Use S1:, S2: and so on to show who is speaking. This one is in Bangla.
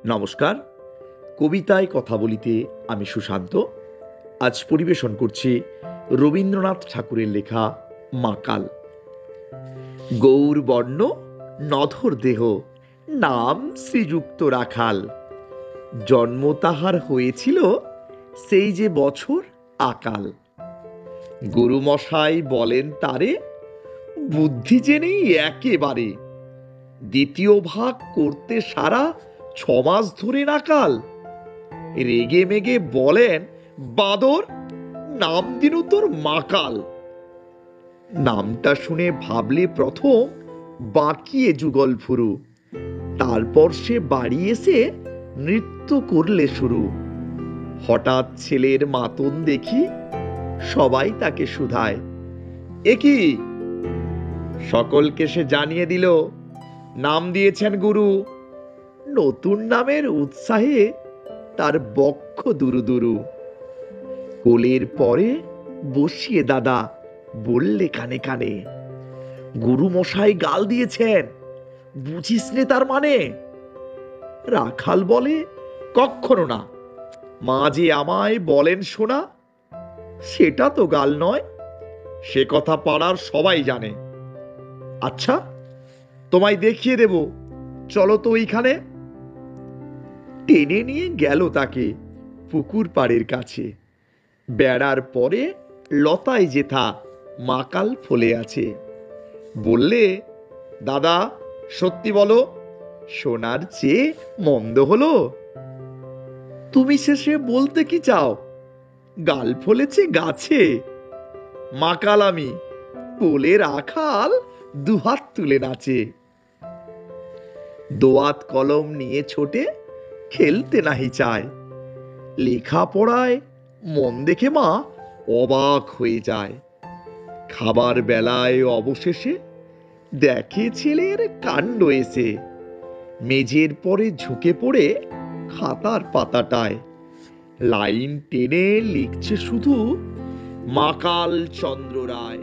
S1: নমস্কার। কবিতায় কথা বলিতে আমি সুশান্ত। আজ পরিবেশন করছি রবীন্দ্রনাথ ঠাকুরের লেখা মাকাল। গৌরবর্ণ নধর দেহ, নাম শ্রীযুক্ত রাখাল। জন্ম তাহার হয়েছিল সেই যে বছর আকাল। গুরুমশাই বলেন তারে, বুদ্ধি যে নেই একেবারে। দ্বিতীয় ভাগ করতে সারা 6 মাস ধরে নাকাল। রেগে মেগে বলেন, বাদর, নাম দিনু তোর মাকাল। নামটা শুনে ভাবলে প্রথম বাঁকিয়ে যুগল ফুরু, তারপর সে বাড়ি এসে নৃত্য করলে শুরু। হঠাৎ ছেলের মাতন দেখি, সবাই তাকে শুধায়, এ কি? সকলকে সে জানিয়ে দিল, নাম দিয়েছেন গুরু। নতুন নামের উৎসাহে তার বক্ষ দুরু দুরু। কোলের পরে বসিয়ে দাদা বললে কানে কানে, গুরু মশাই গাল দিয়েছেন, বুঝিস নে তার মানে? রাখাল বলে, কখনো না। মা যে আমায় বলেন শোনা, সেটা তো গাল নয়, সে কথা পাড়ার সবাই জানে। আচ্ছা, তোমায় দেখিয়ে দেব, চলো তো ওইখানে। টেনে নিয়ে গেল তাকে পুকুর পাড়ের কাছে। বেড়ার পরে লতায় যেথা মাকাল ফলে আছে। বললে, দাদা সত্যি বলো, সোনার চেয়ে মন্দ হলো? তুমি শেষে বলতে কি চাও? গাল ফলেছে গাছে, মাকাল আমি, বলে রাখাল দুহাত তুলে নাচে। দোয়াত কলম নিয়ে ছোটে, খেলতে নাহি চায়। লেখা পড়ায় মন দেখে মা অবাক হয়ে যায়। খাবার বেলায় অবশেষে দেখে ছেলের কাণ্ড এসে। মেঝের পরে ঝুঁকে পড়ে খাতার পাতাটায় লাইন টেনে লিখছে শুধু, মাকাল চন্দ্র রায়।